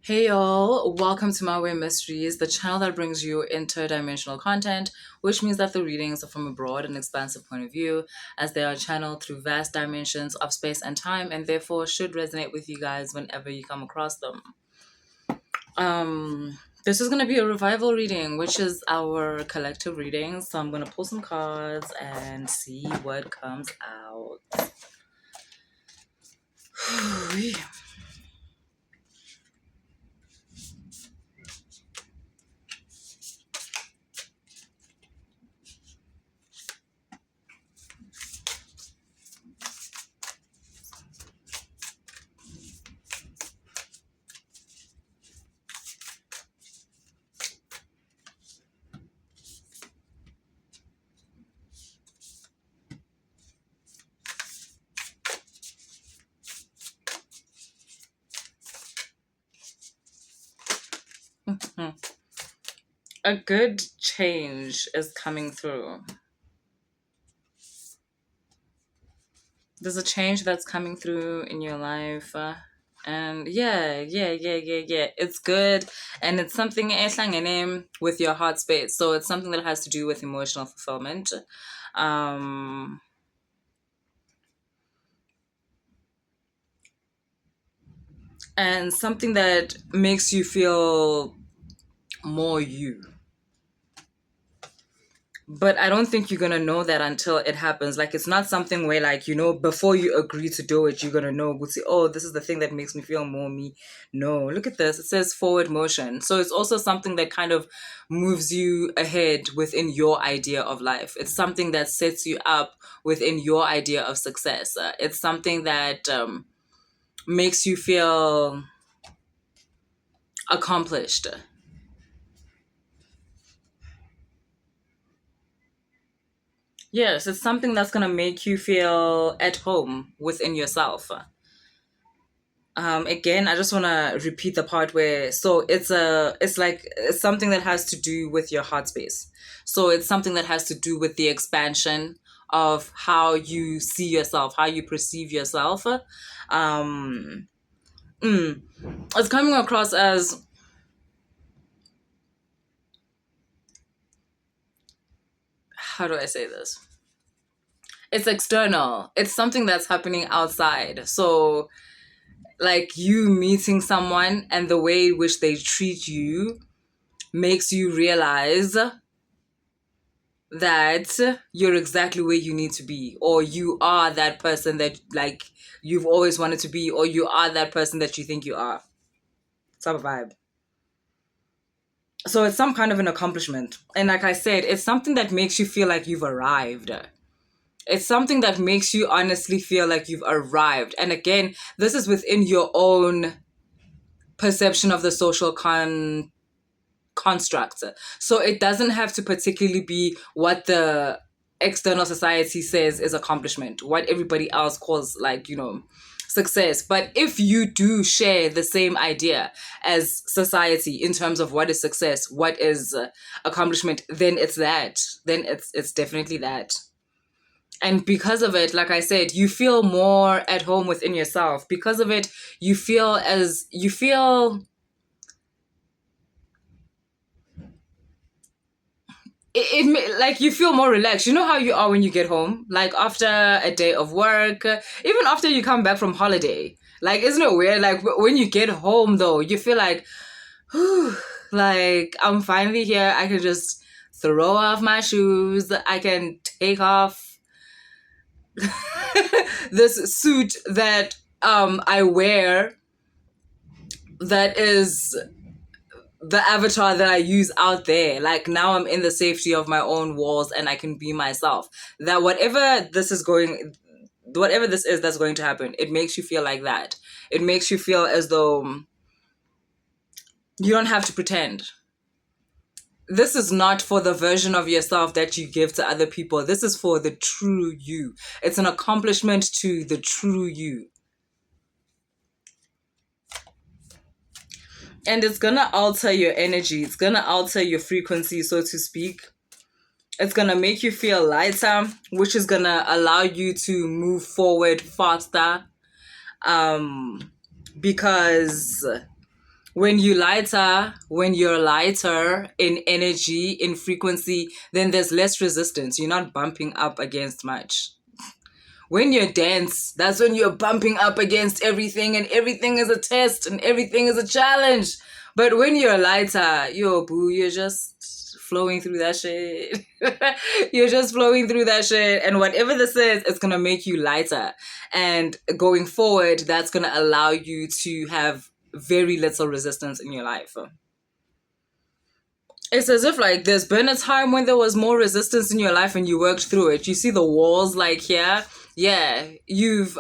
Hey y'all, welcome to My Way Mysteries, the channel that brings you interdimensional content, which means that the readings are from a broad and expansive point of view, as they are channeled through vast dimensions of space and time, and therefore should resonate with you guys whenever you come across them. This is gonna be a revival reading, which is our collective reading. So I'm gonna pull some cards and see what comes out. A good change is coming through. There's a change that's coming through in your life. And yeah. It's good. And it's something with your heart space. So it's something that has to do with emotional fulfillment. Um, and something that makes you feel more you. But I don't think you're gonna know that until it happens. Like, it's not something where, like, before you agree to do it, you're gonna know, oh, this is the thing that makes me feel more me. No, look at this. It says forward motion. So it's also something that kind of moves you ahead within your idea of life. It's something that sets you up within your idea of success. It's something that makes you feel accomplished. Yes, it's something that's going to make you feel at home within yourself. Again, I just want to repeat the part where, so it's something that has to do with your heart space. So it's something that has to do with the expansion of how you see yourself, how you perceive yourself. Um, it's coming across as, how do I say this? It's external. It's something that's happening outside. So like you meeting someone and the way in which they treat you makes you realize that you're exactly where you need to be, or you are that person that like you've always wanted to be, or you are that person that you think you are. Type of vibe. So it's some kind of an accomplishment. And like I said, it's something that makes you feel like you've arrived. It's something that makes you honestly feel like you've arrived. And again, this is within your own perception of the social construct. So it doesn't have to particularly be what the external society says is accomplishment, what everybody else calls like, success. But if you do share the same idea as society in terms of what is success, what is accomplishment, then it's that. Then it's definitely that. And because of it, like I said, you feel more at home within yourself. Because of it, you feel like you feel more relaxed. You know how you are when you get home, like after a day of work, even after you come back from holiday. Like, isn't it weird? Like when you get home, though, you feel like, whew, like I'm finally here. I can just throw off my shoes. I can take off this suit that I wear. That is the avatar that I use out there. Like now I'm in the safety of my own walls and I can be myself. That whatever this is that's going to happen, it makes you feel like that. It makes you feel as though you don't have to pretend. This is not for the version of yourself that you give to other people. This is for the true you. It's an accomplishment to the true you. And it's gonna alter your energy. It's gonna alter your frequency, so to speak. It's gonna make you feel lighter, which is gonna allow you to move forward faster. Because When you're lighter in energy, in frequency, then there's less resistance. You're not bumping up against much. When you're dense, that's when you're bumping up against everything, and everything is a test and everything is a challenge. But when you're lighter, yo, boo, you're just flowing through that shit. You're just flowing through that shit. And whatever this is, it's going to make you lighter. And going forward, that's going to allow you to have very little resistance in your life. It's as if like there's been a time when there was more resistance in your life and you worked through it. You see the walls like here? Yeah, you've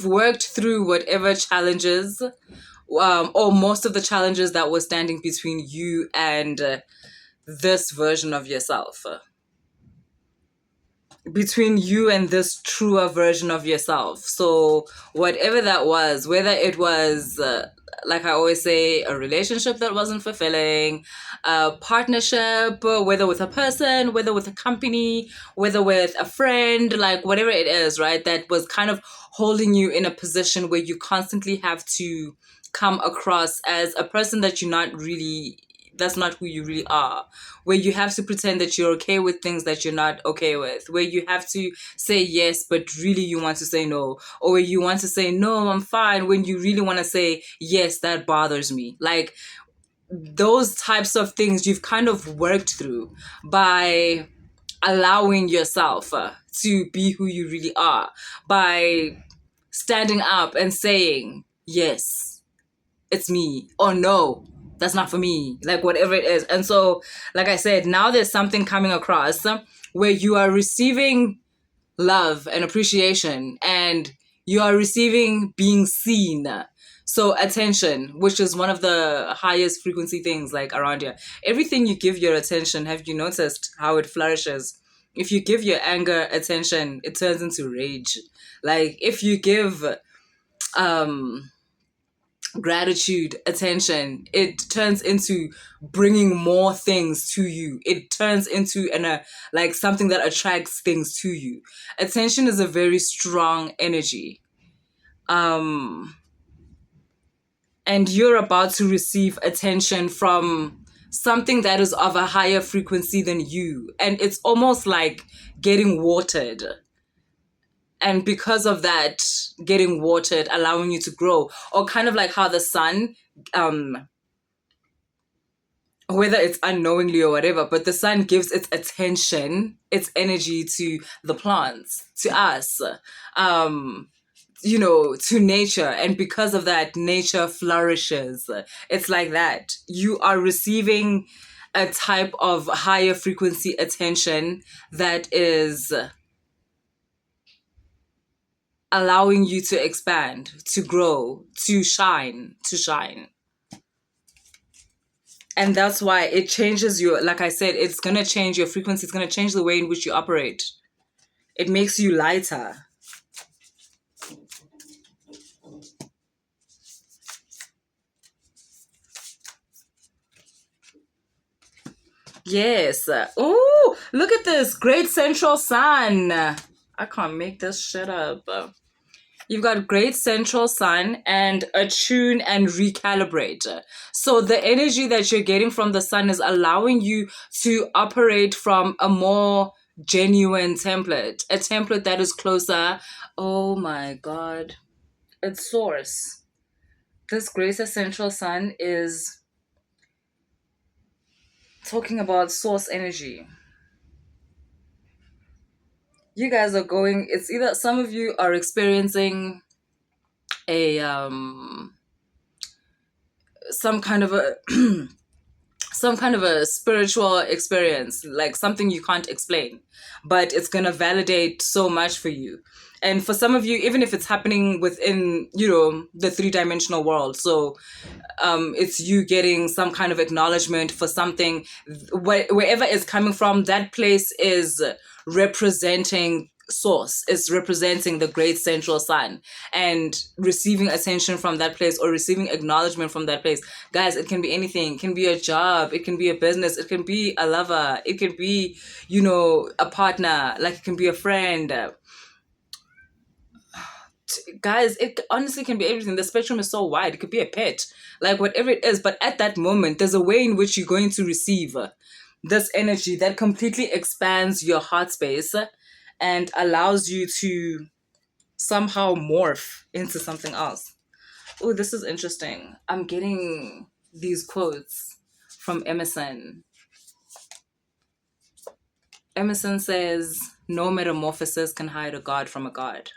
worked through whatever challenges, or most of the challenges that were standing between you and this version of yourself. Between you and this truer version of yourself. So whatever that was, whether it was like I always say, a relationship that wasn't fulfilling, a partnership, whether with a person, whether with a company, whether with a friend, like whatever it is, right, that was kind of holding you in a position where you constantly have to come across as a person that you're not really, that's not who you really are, where you have to pretend that you're okay with things that you're not okay with, where you have to say yes but really you want to say no, or where you want to say no, I'm fine, when you really want to say yes, that bothers me. Like those types of things you've kind of worked through by allowing yourself to be who you really are, by standing up and saying yes, it's me, or no, that's not for me, like whatever it is. And so, like I said, now there's something coming across where you are receiving love and appreciation, and you are receiving being seen. So attention, which is one of the highest frequency things like around here. Everything you give your attention, have you noticed how it flourishes? If you give your anger attention, it turns into rage. Like if you give gratitude attention, it turns into bringing more things to you. It turns into like something that attracts things to you. Attention is a very strong energy, and you're about to receive attention from something that is of a higher frequency than you, and it's almost like getting watered. And because of that, getting watered, allowing you to grow, or kind of like how the sun, whether it's unknowingly or whatever, but the sun gives its attention, its energy to the plants, to us, to nature. And because of that, nature flourishes. It's like that. You are receiving a type of higher frequency attention that is allowing you to expand, to grow, to shine. And that's why it changes your, like I said, it's going to change your frequency. It's going to change the way in which you operate. It makes you lighter. Yes. Oh, look at this. Great Central Sun. I can't make this shit up. You've got great central sun and attune and recalibrate. So the energy that you're getting from the sun is allowing you to operate from a more genuine template, a template that is closer. Oh my God. It's source. This greater central sun is talking about source energy. You guys are going, it's either some of you are experiencing a some kind of a some kind of a spiritual experience, like something you can't explain, but it's going to validate so much for you. And for some of you, even if it's happening within, the three-dimensional world, so it's you getting some kind of acknowledgement for something, wherever it's coming from, that place is representing source, is representing the great central sun, and receiving attention from that place or receiving acknowledgement from that place. Guys, it can be anything. It can be a job, it can be a business, it can be a lover, it can be, a partner, like it can be a friend. Guys, it honestly can be everything. The spectrum is so wide. It could be a pet, like whatever it is. But at that moment, there's a way in which you're going to receive this energy that completely expands your heart space and allows you to somehow morph into something else. Oh, this is interesting. I'm getting these quotes from Emerson. Emerson says, no metamorphosis can hide a god from a god.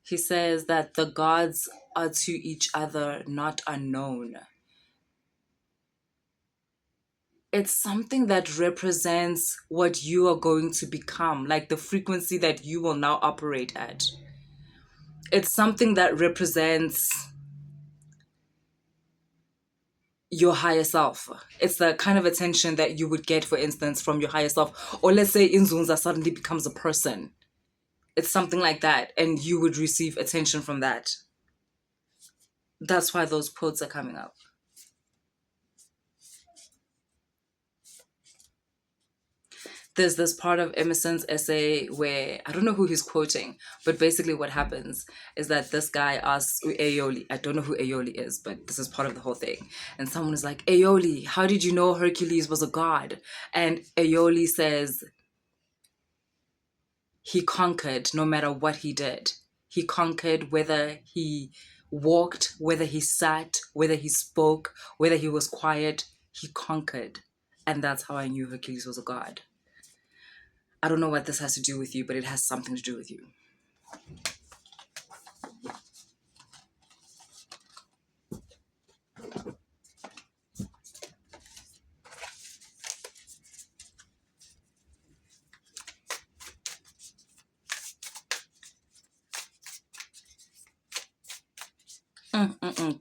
He says that the gods are to each other not unknown. It's something that represents what you are going to become, like the frequency that you will now operate at. It's something that represents your higher self. It's the kind of attention that you would get, for instance, from your higher self. Or let's say Nzunza suddenly becomes a person. It's something like that, and you would receive attention from that. That's why those quotes are coming up. There's this part of Emerson's essay where I don't know who he's quoting, but basically what happens is that this guy asks Aeoli, I don't know who Aeoli is, but this is part of the whole thing. And someone is like, Aeoli, how did you know Hercules was a god? And Aeoli says, he conquered no matter what he did. He conquered whether he walked, whether he sat, whether he spoke, whether he was quiet. He conquered. And that's how I knew Hercules was a god. I don't know what this has to do with you, but it has something to do with you.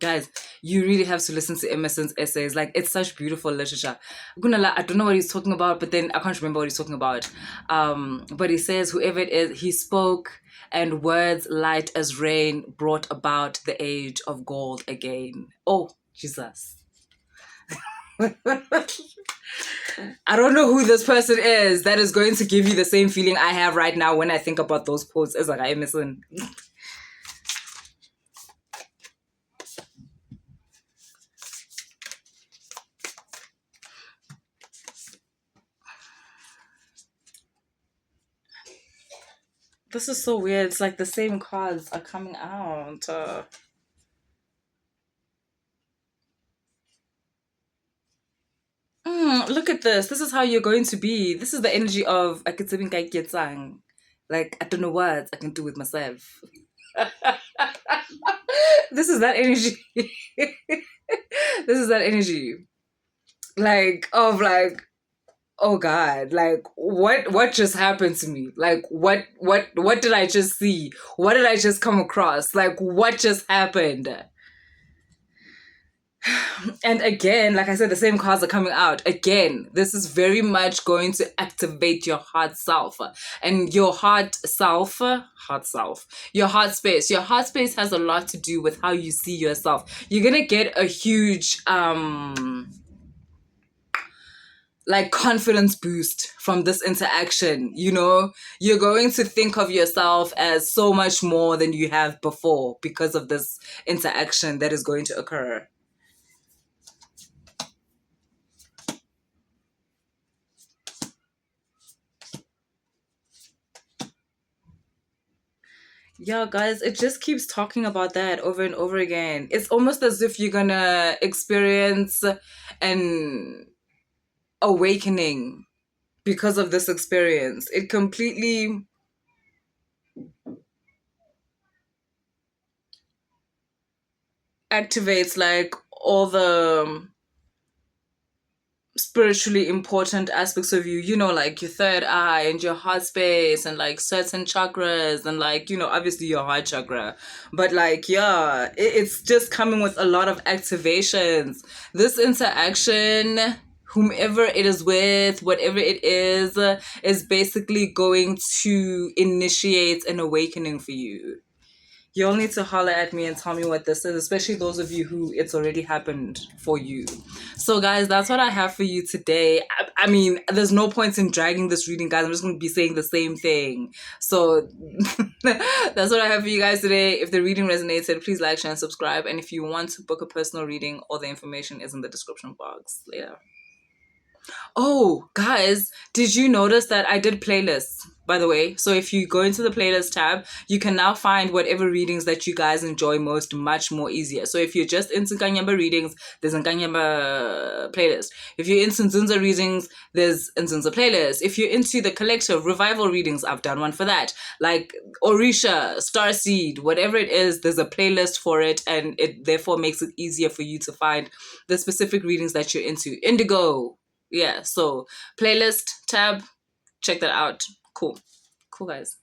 Guys, you really have to listen to Emerson's essays. Like, it's such beautiful literature. I'm gonna lie, I don't know what he's talking about, but then I can't remember what he's talking about. But he says, whoever it is, he spoke, and words light as rain brought about the age of gold again. Oh, Jesus. I don't know who this person is that is going to give you the same feeling I have right now when I think about those quotes as like Emerson. This is so weird. It's like the same cards are coming out. Look at this. This is how you're going to be. This is the energy of like, I don't know what I can do with myself. This is that energy. This is that energy. Like, of like, oh God, like what just happened to me? Like what did I just see? What did I just come across? Like what just happened? And again, like I said, the same cards are coming out. Again, this is very much going to activate your heart self. And your heart self, your heart space. Your heart space has a lot to do with how you see yourself. You're gonna get a huge like confidence boost from this interaction. You know, you're going to think of yourself as so much more than you have before because of this interaction that is going to occur. Yeah, guys, it just keeps talking about that over and over again. It's almost as if you're gonna experience an awakening because of this experience. It completely activates like all the spiritually important aspects of you, you know, like your third eye and your heart space and like certain chakras and like, you know, obviously your heart chakra. But like, yeah, it's just coming with a lot of activations. This interaction, whomever it is with, whatever it is basically going to initiate an awakening for you. You all need to holler at me and tell me what this is, especially those of you who it's already happened for you. So, guys, that's what I have for you today. I mean, there's no point in dragging this reading, guys. I'm just going to be saying the same thing. So, that's what I have for you guys today. If the reading resonated, please like, share, and subscribe. And if you want to book a personal reading, all the information is in the description box. Later. Oh, guys, did you notice that I did playlists, by the way? So if you go into the playlist tab, you can now find whatever readings that you guys enjoy most much more easier. So if you're just into Inkanyamba readings, there's an Inkanyamba playlist. If you're into Nzunza readings, there's a Nzunza playlist. If you're into the collective revival readings, I've done one for that. Like Orisha, Starseed, whatever it is, there's a playlist for it, and it therefore makes it easier for you to find the specific readings that you're into. Indigo. Yeah, so playlist tab, check that out. Cool guys.